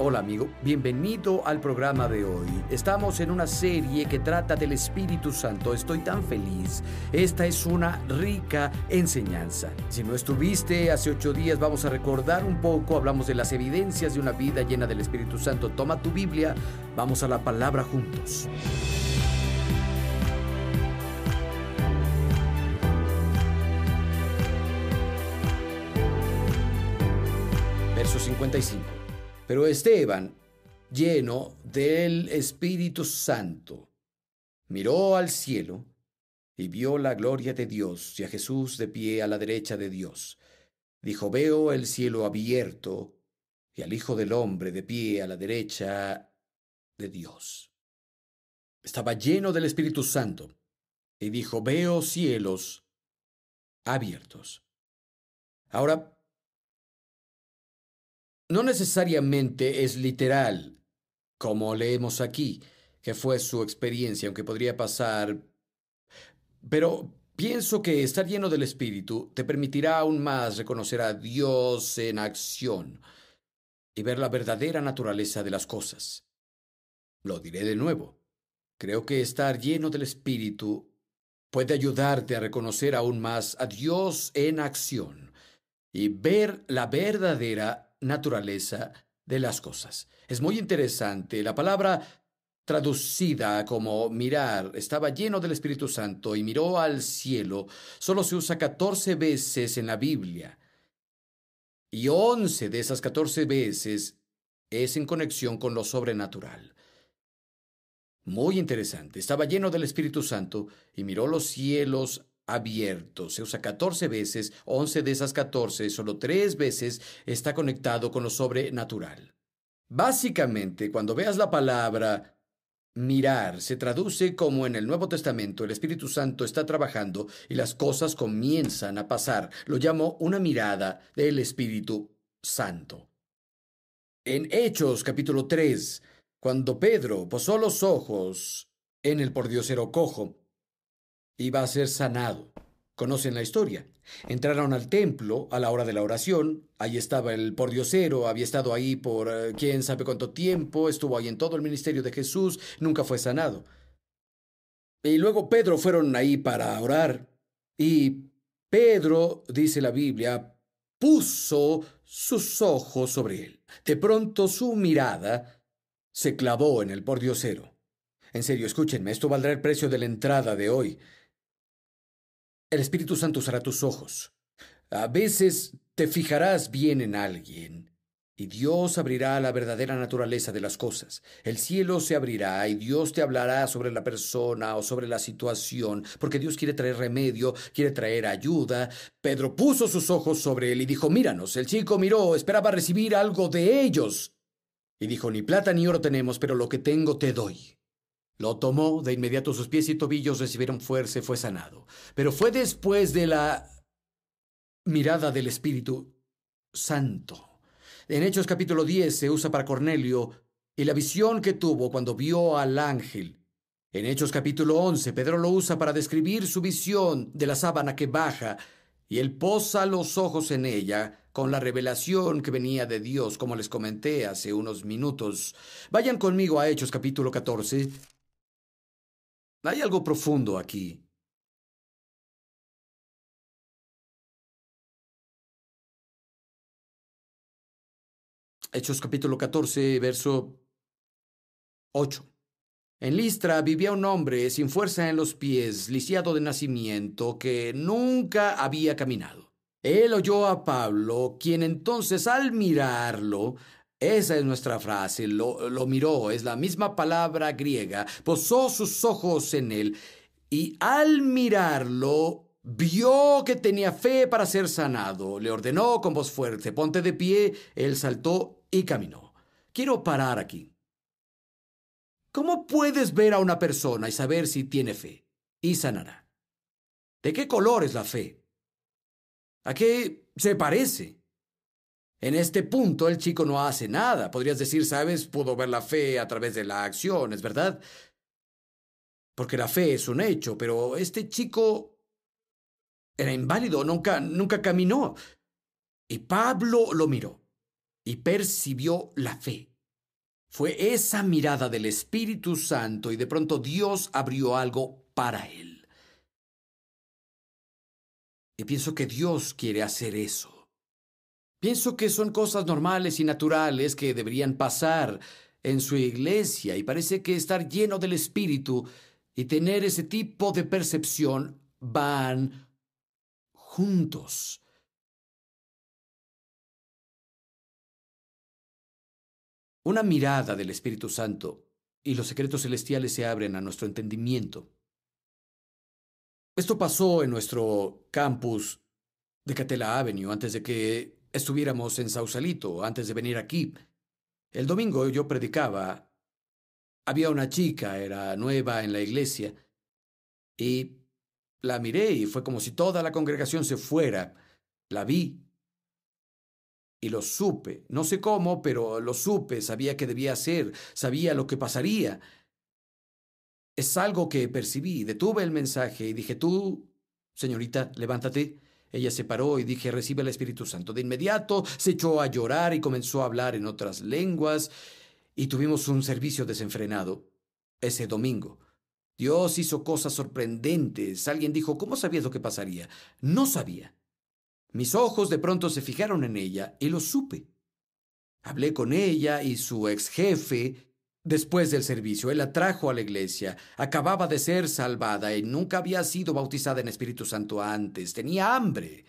Hola amigo, bienvenido al programa de hoy. Estamos en una serie que trata del Espíritu Santo. Estoy tan feliz. Esta es una rica enseñanza. Si no estuviste hace 8 días, vamos a recordar un poco. Hablamos de las evidencias de una vida llena del Espíritu Santo. Toma tu Biblia, vamos a la palabra juntos. Verso 55. Pero Esteban, lleno del Espíritu Santo, miró al cielo y vio la gloria de Dios y a Jesús de pie a la derecha de Dios. Dijo: veo el cielo abierto y al Hijo del Hombre de pie a la derecha de Dios. Estaba lleno del Espíritu Santo y dijo: veo cielos abiertos. Ahora, no necesariamente es literal, como leemos aquí, que fue su experiencia, aunque podría pasar. Pero pienso que estar lleno del Espíritu te permitirá aún más reconocer a Dios en acción y ver la verdadera naturaleza de las cosas. Lo diré de nuevo. Creo que estar lleno del Espíritu puede ayudarte a reconocer aún más a Dios en acción y ver la verdadera naturaleza de las cosas. Es muy interesante. La palabra traducida como mirar estaba lleno del Espíritu Santo y miró al cielo. Solo se usa 14 veces en la Biblia. Y 11 de esas 14 veces es en conexión con lo sobrenatural. Muy interesante. Estaba lleno del Espíritu Santo y miró los cielos abierto. Se usa 14 veces, 11 de esas 14, solo 3 veces está conectado con lo sobrenatural. Básicamente, cuando veas la palabra mirar, se traduce como en el Nuevo Testamento el Espíritu Santo está trabajando y las cosas comienzan a pasar. Lo llamo una mirada del Espíritu Santo. En Hechos capítulo 3, cuando Pedro posó los ojos en el pordiosero cojo, iba a ser sanado. Conocen la historia. Entraron al templo a la hora de la oración. Ahí estaba el pordiosero, había estado ahí por quién sabe cuánto tiempo, estuvo ahí en todo el ministerio de Jesús, nunca fue sanado. Y luego Pedro fueron ahí para orar. Y Pedro, dice la Biblia, puso sus ojos sobre él. De pronto su mirada se clavó en el pordiosero. En serio, escúchenme, esto valdrá el precio de la entrada de hoy. El Espíritu Santo usará tus ojos. A veces te fijarás bien en alguien y Dios abrirá la verdadera naturaleza de las cosas. El cielo se abrirá y Dios te hablará sobre la persona o sobre la situación, porque Dios quiere traer remedio, quiere traer ayuda. Pedro puso sus ojos sobre él y dijo: míranos. El chico miró, esperaba recibir algo de ellos. Y dijo: ni plata ni oro tenemos, pero lo que tengo te doy. Lo tomó, de inmediato sus pies y tobillos recibieron fuerza y fue sanado. Pero fue después de la mirada del Espíritu Santo. En Hechos capítulo 10 se usa para Cornelio y la visión que tuvo cuando vio al ángel. En Hechos capítulo 11 Pedro lo usa para describir su visión de la sábana que baja y él posa los ojos en ella con la revelación que venía de Dios, como les comenté hace unos minutos. Vayan conmigo a Hechos capítulo 14. Hay algo profundo aquí. Hechos capítulo 14, verso 8. En Listra vivía un hombre sin fuerza en los pies, lisiado de nacimiento, que nunca había caminado. Él oyó a Pablo, quien entonces al mirarlo, esa es nuestra frase, lo miró, es la misma palabra griega, posó sus ojos en él y al mirarlo vio que tenía fe para ser sanado. Le ordenó con voz fuerte: ponte de pie. Él saltó y caminó. Quiero parar aquí. ¿Cómo puedes ver a una persona y saber si tiene fe y sanará? ¿De qué color es la fe? ¿A qué se parece? En este punto el chico no hace nada. Podrías decir: sabes, pudo ver la fe a través de la acción, ¿es verdad? Porque la fe es un hecho, pero este chico era inválido, nunca caminó. Y Pablo lo miró y percibió la fe. Fue esa mirada del Espíritu Santo y de pronto Dios abrió algo para él. Y pienso que Dios quiere hacer eso. Pienso que son cosas normales y naturales que deberían pasar en su iglesia y parece que estar lleno del Espíritu y tener ese tipo de percepción van juntos. Una mirada del Espíritu Santo y los secretos celestiales se abren a nuestro entendimiento. Esto pasó en nuestro campus de Catella Avenue antes de que estuviéramos en Sausalito, antes de venir aquí. El domingo yo predicaba. Había una chica, era nueva en la iglesia, y la miré y fue como si toda la congregación se fuera. La vi y lo supe. No sé cómo, pero lo supe. Sabía qué debía hacer, sabía lo que pasaría. Es algo que percibí. Detuve el mensaje y dije, tú, señorita, levántate. Ella se paró y dije, recibe el Espíritu Santo. De inmediato se echó a llorar y comenzó a hablar en otras lenguas y tuvimos un servicio desenfrenado ese domingo. Dios hizo cosas sorprendentes. Alguien dijo, ¿cómo sabías lo que pasaría? No sabía. Mis ojos de pronto se fijaron en ella y lo supe. Hablé con ella y su ex jefe después del servicio. Él la trajo a la iglesia. Acababa de ser salvada y nunca había sido bautizada en Espíritu Santo antes. Tenía hambre.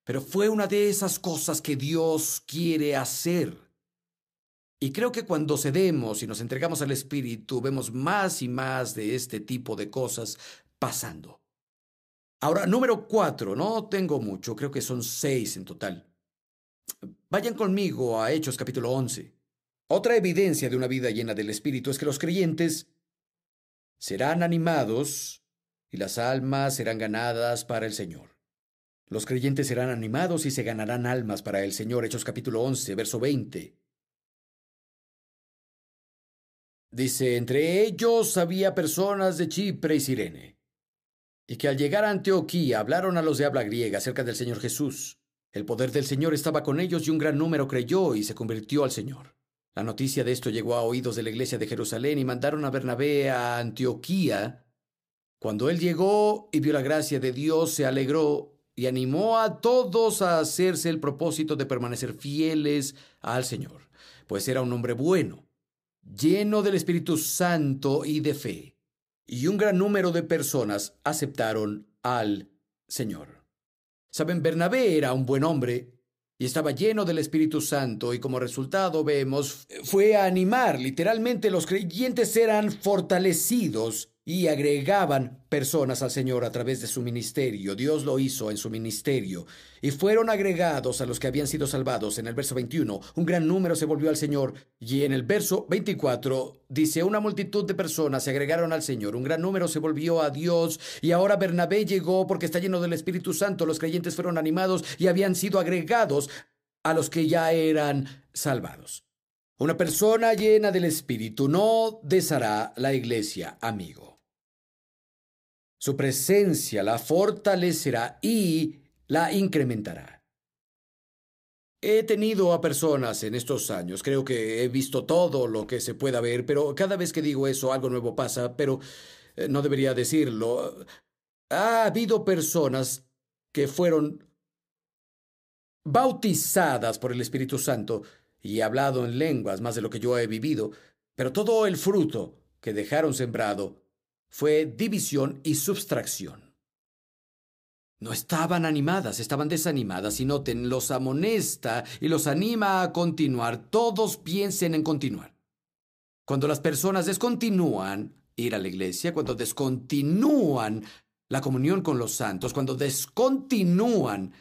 Pero fue una de esas cosas que Dios quiere hacer. Y creo que cuando cedemos y nos entregamos al Espíritu, vemos más y más de este tipo de cosas pasando. Ahora, número 4. No tengo mucho, creo que son 6 en total. Vayan conmigo a Hechos capítulo 11. Otra evidencia de una vida llena del Espíritu es que los creyentes serán animados y las almas serán ganadas para el Señor. Los creyentes serán animados y se ganarán almas para el Señor. Hechos capítulo 11, verso 20. Dice, entre ellos había personas de Chipre y Cirene, y que al llegar a Antioquía hablaron a los de habla griega acerca del Señor Jesús. El poder del Señor estaba con ellos y un gran número creyó y se convirtió al Señor. La noticia de esto llegó a oídos de la iglesia de Jerusalén y mandaron a Bernabé a Antioquía. Cuando él llegó y vio la gracia de Dios, se alegró y animó a todos a hacerse el propósito de permanecer fieles al Señor, pues era un hombre bueno, lleno del Espíritu Santo y de fe. Y un gran número de personas aceptaron al Señor. Saben, Bernabé era un buen hombre y estaba lleno del Espíritu Santo y como resultado vemos, fue a animar. Literalmente los creyentes eran fortalecidos y agregaban personas al Señor a través de su ministerio. Dios lo hizo en su ministerio. Y fueron agregados a los que habían sido salvados. En el verso 21, un gran número se volvió al Señor. Y en el verso 24, dice, una multitud de personas se agregaron al Señor. Un gran número se volvió a Dios. Y ahora Bernabé llegó porque está lleno del Espíritu Santo. Los creyentes fueron animados y habían sido agregados a los que ya eran salvados. Una persona llena del Espíritu no deshará la iglesia, amigo. Su presencia la fortalecerá y la incrementará. He tenido a personas en estos años, creo que he visto todo lo que se pueda ver, pero cada vez que digo eso algo nuevo pasa, pero no debería decirlo. Ha habido personas que fueron bautizadas por el Espíritu Santo y he hablado en lenguas más de lo que yo he vivido, pero todo el fruto que dejaron sembrado fue división y subtracción. No estaban animadas, estaban desanimadas y noten, los amonesta y los anima a continuar. Todos piensen en continuar. Cuando las personas descontinúan ir a la iglesia, cuando descontinúan la comunión con los santos, cuando descontinúan,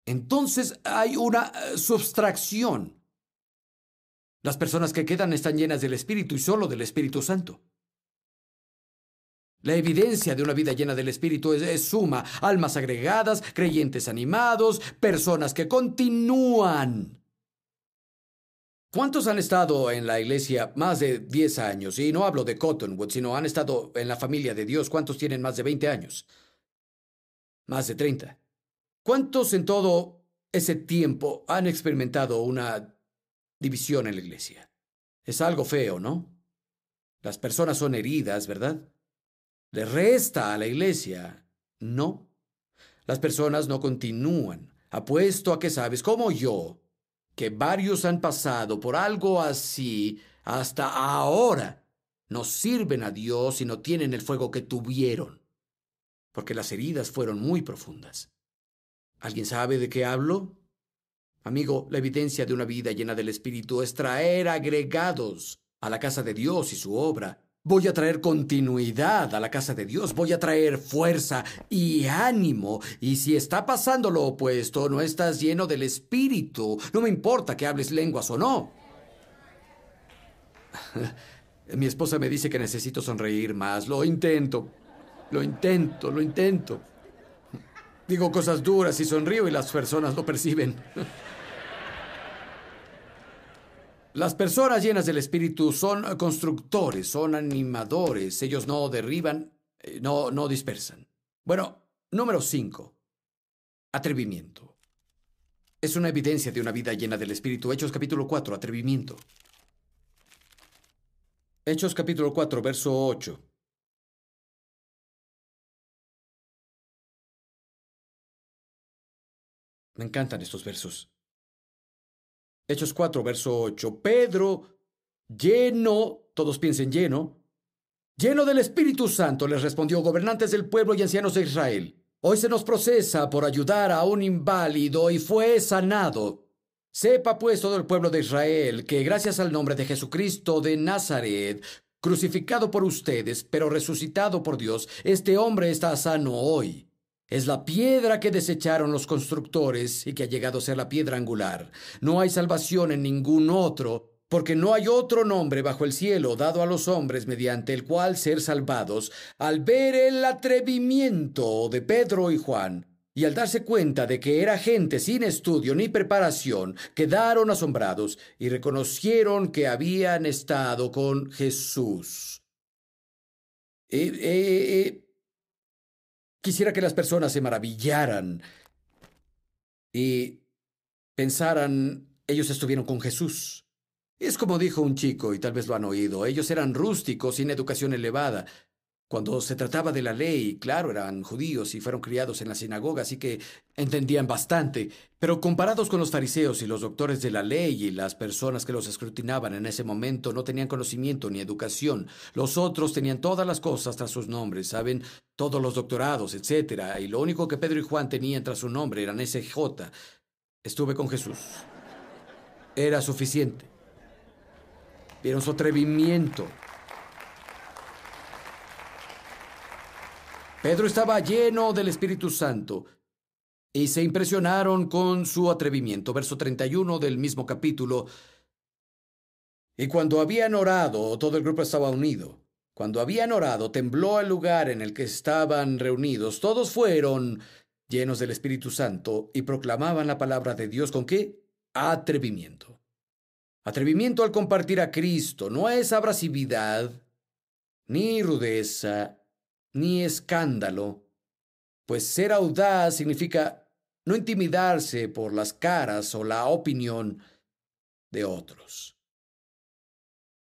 entonces hay una subtracción. Las personas que quedan están llenas del Espíritu y solo del Espíritu Santo. La evidencia de una vida llena del Espíritu es suma. Almas agregadas, creyentes animados, personas que continúan. ¿Cuántos han estado en la iglesia más de 10 años? Y no hablo de Cottonwood, sino han estado en la familia de Dios. ¿Cuántos tienen más de 20 años? Más de 30. ¿Cuántos en todo ese tiempo han experimentado una división en la iglesia? Es algo feo, ¿no? Las personas son heridas, ¿verdad? ¿Le resta a la iglesia? No. Las personas no continúan. Apuesto a que sabes, como yo, que varios han pasado por algo así hasta ahora. No sirven a Dios y no tienen el fuego que tuvieron, porque las heridas fueron muy profundas. ¿Alguien sabe de qué hablo? Amigo, la evidencia de una vida llena del Espíritu es traer agregados a la casa de Dios y su obra. Voy a traer continuidad a la casa de Dios, voy a traer fuerza y ánimo. Y si está pasando lo opuesto, no estás lleno del Espíritu. No me importa que hables lenguas o no. Mi esposa me dice que necesito sonreír más. Lo intento. Digo cosas duras y sonrío y las personas lo perciben. Las personas llenas del Espíritu son constructores, son animadores. Ellos no derriban, no dispersan. Bueno, número 5. Atrevimiento. Es una evidencia de una vida llena del Espíritu. Hechos capítulo 4, atrevimiento. Hechos capítulo 4, verso 8. Me encantan estos versos. Hechos 4, verso 8. Pedro, lleno, todos piensen lleno del Espíritu Santo, les respondió: gobernantes del pueblo y ancianos de Israel. Hoy se nos procesa por ayudar a un inválido y fue sanado. Sepa pues todo el pueblo de Israel que gracias al nombre de Jesucristo de Nazaret, crucificado por ustedes, pero resucitado por Dios, este hombre está sano hoy. Es la piedra que desecharon los constructores y que ha llegado a ser la piedra angular. No hay salvación en ningún otro, porque no hay otro nombre bajo el cielo dado a los hombres mediante el cual ser salvados. Al ver el atrevimiento de Pedro y Juan, y al darse cuenta de que era gente sin estudio ni preparación, quedaron asombrados y reconocieron que habían estado con Jesús. Quisiera que las personas se maravillaran y pensaran, ellos estuvieron con Jesús. Es como dijo un chico, y tal vez lo han oído, ellos eran rústicos, sin educación elevada. Cuando se trataba de la ley, claro, eran judíos y fueron criados en la sinagoga, así que entendían bastante. Pero comparados con los fariseos y los doctores de la ley y las personas que los escrutinaban en ese momento, no tenían conocimiento ni educación. Los otros tenían todas las cosas tras sus nombres, ¿saben? Todos los doctorados, etcétera. Y lo único que Pedro y Juan tenían tras su nombre eran SJ. Estuve con Jesús. Era suficiente. Vieron su atrevimiento. Pedro estaba lleno del Espíritu Santo y se impresionaron con su atrevimiento. Verso 31 del mismo capítulo. Y cuando habían orado, todo el grupo estaba unido. Cuando habían orado, tembló el lugar en el que estaban reunidos. Todos fueron llenos del Espíritu Santo y proclamaban la palabra de Dios. ¿Con qué? Atrevimiento. Atrevimiento al compartir a Cristo. No es abrasividad, ni rudeza, ni escándalo, pues ser audaz significa no intimidarse por las caras o la opinión de otros.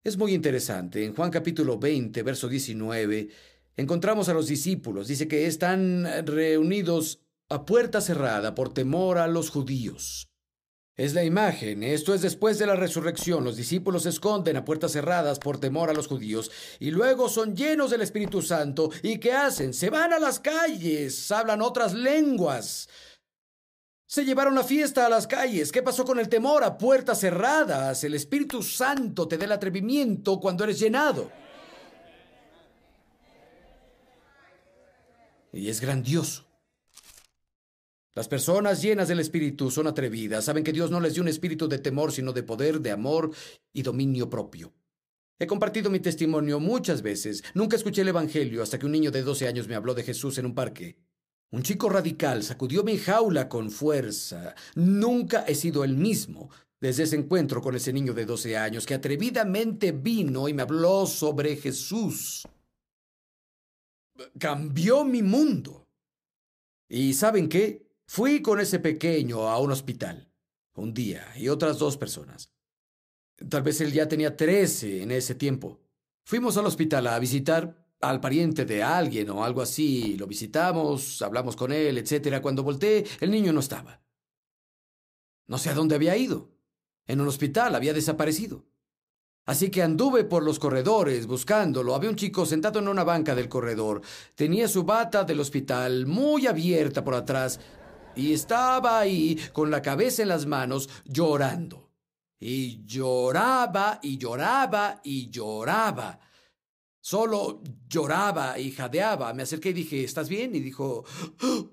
Es muy interesante. En Juan capítulo 20, verso 19, encontramos a los discípulos. Dice que están reunidos a puerta cerrada por temor a los judíos. Es la imagen. Esto es después de la resurrección. Los discípulos se esconden a puertas cerradas por temor a los judíos y luego son llenos del Espíritu Santo. ¿Y qué hacen? Se van a las calles, hablan otras lenguas. Se llevaron la fiesta a las calles. ¿Qué pasó con el temor? A puertas cerradas. El Espíritu Santo te da el atrevimiento cuando eres llenado. Y es grandioso. Las personas llenas del Espíritu son atrevidas, saben que Dios no les dio un espíritu de temor, sino de poder, de amor y dominio propio. He compartido mi testimonio muchas veces. Nunca escuché el Evangelio hasta que un niño de 12 años me habló de Jesús en un parque. Un chico radical sacudió mi jaula con fuerza. Nunca he sido el mismo desde ese encuentro con ese niño de 12 años que atrevidamente vino y me habló sobre Jesús. Cambió mi mundo. ¿Y saben qué? Fui con ese pequeño a un hospital un día y otras 2 personas. Tal vez él ya tenía 13 en ese tiempo. Fuimos al hospital a visitar al pariente de alguien o algo así. Lo visitamos, hablamos con él, etcétera. Cuando volteé, el niño no estaba. No sé a dónde había ido. En un hospital había desaparecido. Así que anduve por los corredores buscándolo. Había un chico sentado en una banca del corredor. Tenía su bata del hospital muy abierta por atrás y estaba ahí con la cabeza en las manos llorando. Y lloraba y lloraba y lloraba. Solo lloraba y jadeaba. Me acerqué y dije, ¿estás bien? Y dijo,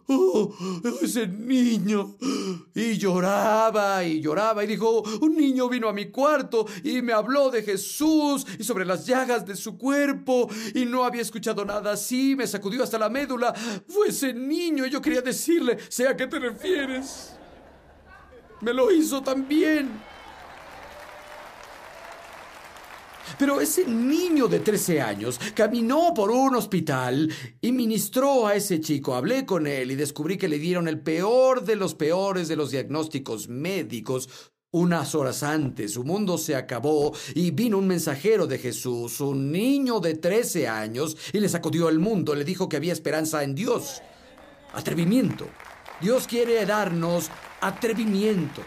oh, ese niño. Y lloraba y lloraba. Y dijo, un niño vino a mi cuarto y me habló de Jesús y sobre las llagas de su cuerpo. Y no había escuchado nada así. Me sacudió hasta la médula. Fue ese niño. Y yo quería decirle, sé a qué te refieres. Me lo hizo también. Pero ese niño de 13 años caminó por un hospital y ministró a ese chico. Hablé con él y descubrí que le dieron el peor de los peores de los diagnósticos médicos. Unas horas antes, su mundo se acabó y vino un mensajero de Jesús, un niño de 13 años, y le sacudió el mundo. Le dijo que había esperanza en Dios. Atrevimiento. Dios quiere darnos atrevimiento.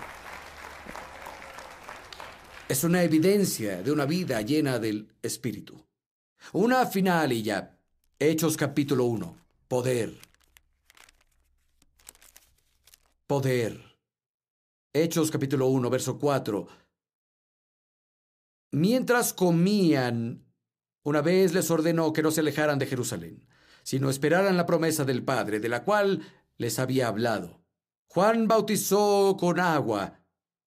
Es una evidencia de una vida llena del Espíritu. Una final y ya. Hechos capítulo 1. Poder. Poder. Hechos capítulo 1, verso 4. Mientras comían, una vez les ordenó que no se alejaran de Jerusalén, sino esperaran la promesa del Padre, de la cual les había hablado. Juan bautizó con agua,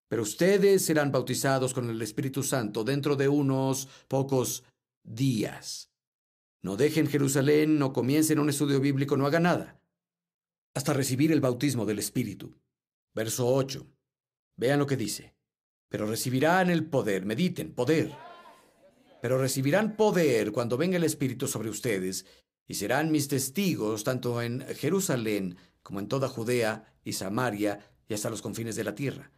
pero ustedes serán bautizados con el Espíritu Santo dentro de unos pocos días. No dejen Jerusalén, no comiencen un estudio bíblico, no hagan nada, hasta recibir el bautismo del Espíritu. Verso 8. Vean lo que dice. Pero recibirán el poder, mediten, poder. Pero recibirán poder cuando venga el Espíritu sobre ustedes, y serán mis testigos tanto en Jerusalén como en toda Judea y Samaria y hasta los confines de la tierra.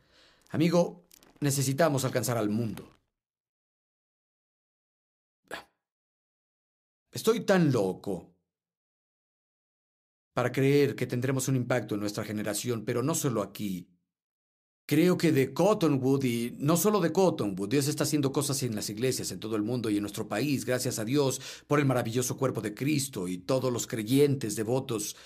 Amigo, necesitamos alcanzar al mundo. Estoy tan loco para creer que tendremos un impacto en nuestra generación, pero no solo aquí. Creo que de Cottonwood, y no solo de Cottonwood, Dios está haciendo cosas en las iglesias en todo el mundo y en nuestro país, gracias a Dios por el maravilloso cuerpo de Cristo y todos los creyentes devotos.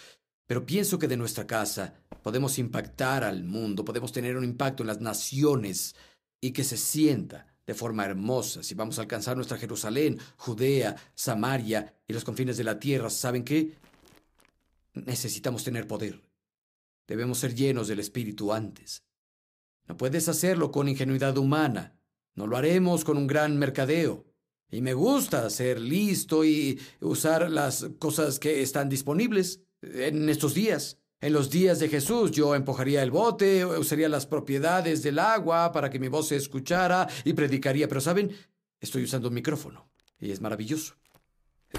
Pero pienso que de nuestra casa podemos impactar al mundo, podemos tener un impacto en las naciones y que se sienta de forma hermosa si vamos a alcanzar nuestra Jerusalén, Judea, Samaria y los confines de la tierra. ¿Saben qué? Necesitamos tener poder. Debemos ser llenos del Espíritu antes. No puedes hacerlo con ingenuidad humana. No lo haremos con un gran mercadeo. Y me gusta ser listo y usar las cosas que están disponibles en estos días. En los días de Jesús yo empujaría el bote, usaría las propiedades del agua para que mi voz se escuchara y predicaría. Pero ¿saben? Estoy usando un micrófono y es maravilloso.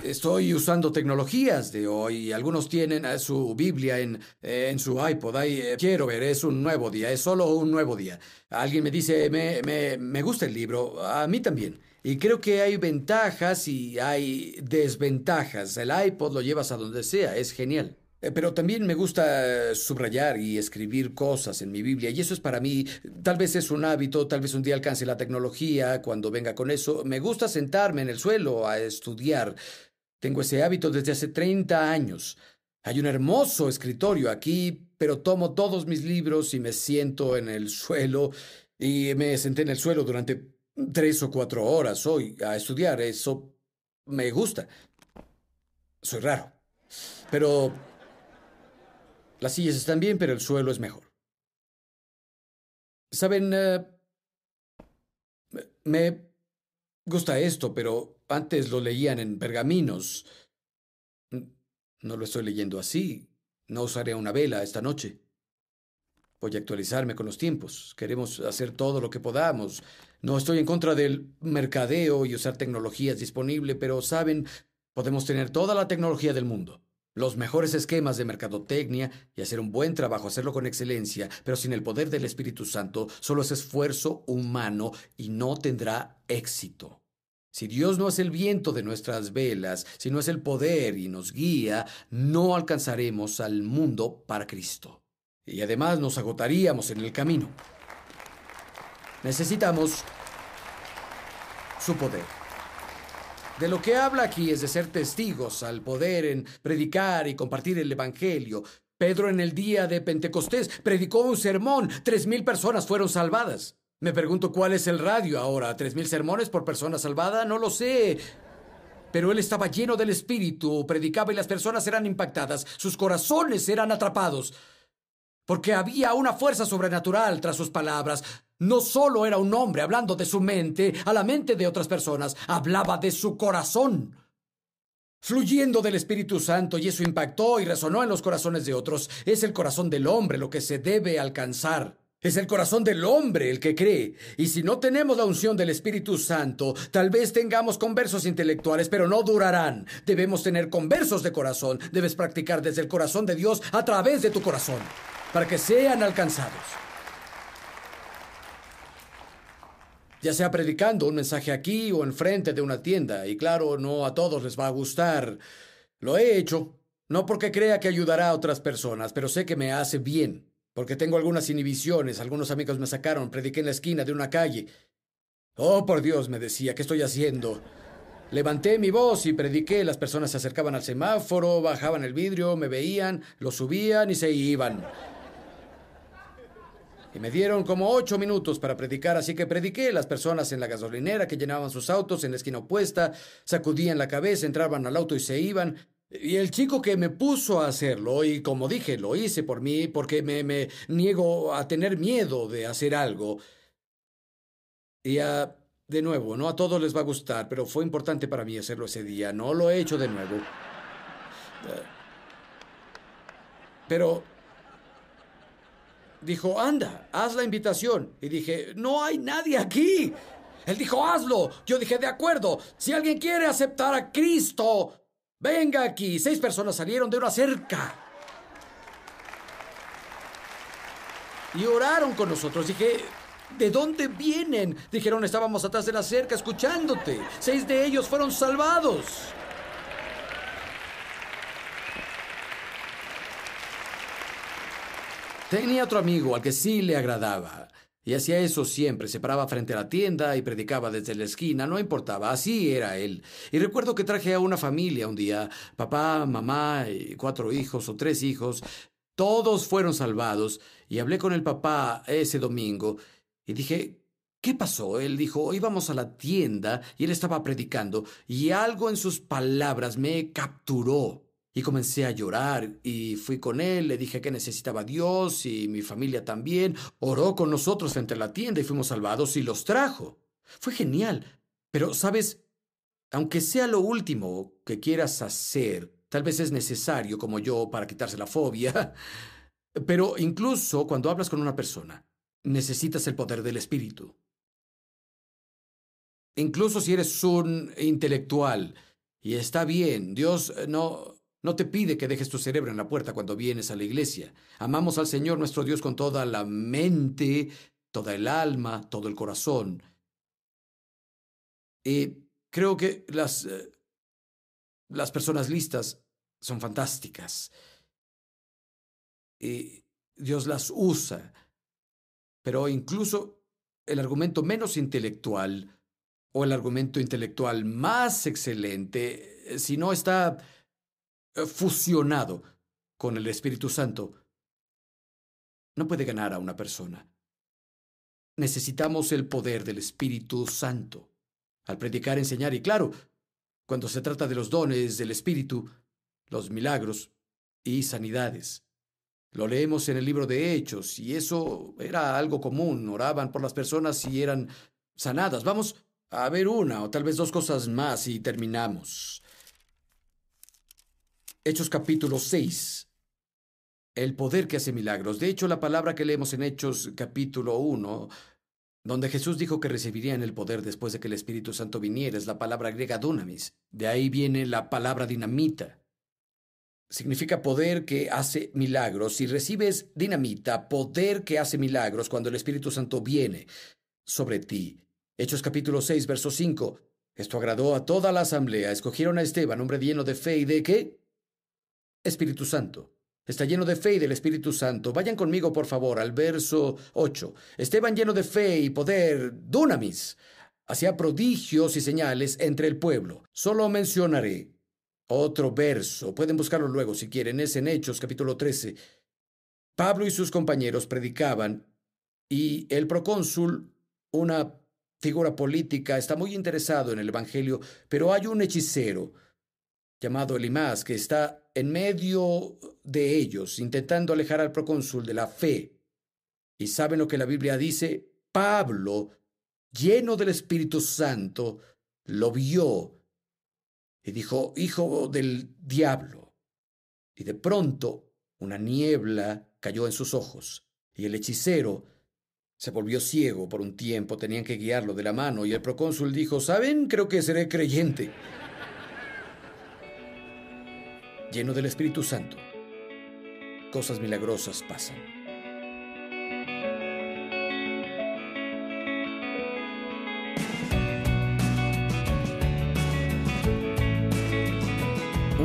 Estoy usando tecnologías de hoy. Algunos tienen su Biblia en su iPod. Ahí, quiero ver, es un nuevo día, es solo un nuevo día. Alguien me dice, me gusta el libro. A mí también. Y creo que hay ventajas y hay desventajas. El iPod lo llevas a donde sea, es genial. Pero también me gusta subrayar y escribir cosas en mi Biblia, y eso es para mí, tal vez es un hábito, tal vez un día alcance la tecnología, cuando venga con eso. Me gusta sentarme en el suelo a estudiar. Tengo ese hábito desde hace 30 años. Hay un hermoso escritorio aquí, pero tomo todos mis libros y me siento en el suelo, y me senté en el suelo durante 3 o 4 horas hoy a estudiar. Eso me gusta. Soy raro. Pero las sillas están bien, pero el suelo es mejor. Saben, me gusta esto, pero antes lo leían en pergaminos. No lo estoy leyendo así. No usaré una vela esta noche. Voy a actualizarme con los tiempos. Queremos hacer todo lo que podamos. No estoy en contra del mercadeo y usar tecnologías disponibles, pero, ¿saben? Podemos tener toda la tecnología del mundo. los mejores esquemas de mercadotecnia y hacer un buen trabajo, hacerlo con excelencia, pero sin el poder del Espíritu Santo, solo es esfuerzo humano y no tendrá éxito. Si Dios no es el viento de nuestras velas, si no es el poder y nos guía, no alcanzaremos al mundo para Cristo. Y además nos agotaríamos en el camino. Necesitamos su poder. De lo que habla aquí es de ser testigos al poder en predicar y compartir el Evangelio. Pedro en el día de Pentecostés predicó un sermón. 3,000 personas fueron salvadas. Me pregunto cuál es el radio ahora. ¿3,000 sermones por persona salvada? No lo sé. Pero él estaba lleno del Espíritu, predicaba y las personas eran impactadas. Sus corazones eran atrapados. Porque había una fuerza sobrenatural tras sus palabras. No solo era un hombre hablando de su mente a la mente de otras personas, hablaba de su corazón, fluyendo del Espíritu Santo, y eso impactó y resonó en los corazones de otros. Es el corazón del hombre lo que se debe alcanzar. Es el corazón del hombre el que cree. Y si no tenemos la unción del Espíritu Santo, tal vez tengamos conversos intelectuales, pero no durarán. Debemos tener conversos de corazón. Debes practicar desde el corazón de Dios a través de tu corazón, para que sean alcanzados. Ya sea predicando un mensaje aquí o enfrente de una tienda. Y claro, no a todos les va a gustar. Lo he hecho, no porque crea que ayudará a otras personas, pero sé que me hace bien. Porque tengo algunas inhibiciones. Algunos amigos me sacaron. Prediqué en la esquina de una calle. Oh, por Dios, me decía, ¿qué estoy haciendo? Levanté mi voz y prediqué. Las personas se acercaban al semáforo, bajaban el vidrio, me veían, lo subían y se iban. Y me dieron como 8 minutos para predicar, así que prediqué. Las personas en la gasolinera que llenaban sus autos en la esquina opuesta sacudían la cabeza, entraban al auto y se iban. Y el chico que me puso a hacerlo, y como dije, lo hice por mí porque me niego a tener miedo de hacer algo. Y de nuevo, no a todos les va a gustar, pero fue importante para mí hacerlo ese día. No lo he hecho de nuevo. Pero dijo, anda, haz la invitación. Y dije, no hay nadie aquí. Él dijo, hazlo. Yo dije, de acuerdo. Si alguien quiere aceptar a Cristo, venga aquí. 6 personas salieron de una cerca y oraron con nosotros. Dije, ¿de dónde vienen? Dijeron, estábamos atrás de la cerca escuchándote. 6 de ellos fueron salvados. Tenía otro amigo al que sí le agradaba, y hacía eso siempre. Se paraba frente a la tienda y predicaba desde la esquina, no importaba, así era él. Y recuerdo que traje a una familia un día, papá, mamá y 4 hijos o 3 hijos. Todos fueron salvados, y hablé con el papá ese domingo, y dije, ¿qué pasó? Él dijo, íbamos a la tienda, y él estaba predicando, y algo en sus palabras me capturó. Y comencé a llorar y fui con él, le dije que necesitaba a Dios y mi familia también. Oró con nosotros frente a la tienda y fuimos salvados y los trajo. Fue genial. Pero, ¿sabes? Aunque sea lo último que quieras hacer, tal vez es necesario como yo para quitarse la fobia. Pero incluso cuando hablas con una persona, necesitas el poder del Espíritu. Incluso si eres un intelectual. Y está bien, Dios no te pide que dejes tu cerebro en la puerta cuando vienes a la iglesia. Amamos al Señor nuestro Dios con toda la mente, toda el alma, todo el corazón. Y creo que las personas listas son fantásticas. Y Dios las usa. Pero incluso el argumento menos intelectual o el argumento intelectual más excelente, si no está fusionado con el Espíritu Santo, no puede ganar a una persona. Necesitamos el poder del Espíritu Santo al predicar, enseñar y, claro, cuando se trata de los dones del Espíritu, los milagros y sanidades. Lo leemos en el libro de Hechos y eso era algo común. Oraban por las personas y eran sanadas. Vamos a ver una o tal vez 2 cosas más y terminamos. Hechos capítulo 6. El poder que hace milagros. De hecho, la palabra que leemos en Hechos capítulo 1, donde Jesús dijo que recibirían el poder después de que el Espíritu Santo viniera, es la palabra griega dunamis. De ahí viene la palabra dinamita. significa poder que hace milagros. Si recibes dinamita, poder que hace milagros cuando el Espíritu Santo viene sobre ti. Hechos capítulo 6, verso 5. Esto agradó a toda la asamblea. Escogieron a Esteban, hombre lleno de fe y de ¿qué? Espíritu Santo. Está lleno de fe y del Espíritu Santo. Vayan conmigo, por favor, al verso 8. Esteban lleno de fe y poder, dunamis, hacía prodigios y señales entre el pueblo. Solo mencionaré otro verso. Pueden buscarlo luego si quieren. Es en Hechos, capítulo 13. Pablo y sus compañeros predicaban y el procónsul, una figura política, está muy interesado en el Evangelio, pero hay un hechicero llamado Elimás que está en medio de ellos, intentando alejar al procónsul de la fe. ¿Y saben lo que la Biblia dice? Pablo, lleno del Espíritu Santo, lo vio y dijo, hijo del diablo. Y de pronto una niebla cayó en sus ojos, y el hechicero se volvió ciego por un tiempo. Tenían que guiarlo de la mano, y el procónsul dijo, ¿saben? Creo que seré creyente. Lleno del Espíritu Santo, cosas milagrosas pasan.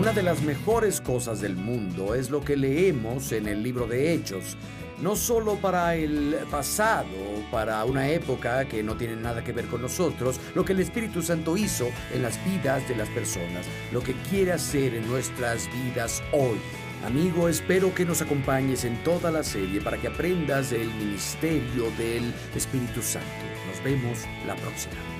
Una de las mejores cosas del mundo es lo que leemos en el libro de Hechos, no solo para el pasado, para una época que no tiene nada que ver con nosotros, lo que el Espíritu Santo hizo en las vidas de las personas, lo que quiere hacer en nuestras vidas hoy. Amigo, espero que nos acompañes en toda la serie para que aprendas del ministerio del Espíritu Santo. Nos vemos la próxima.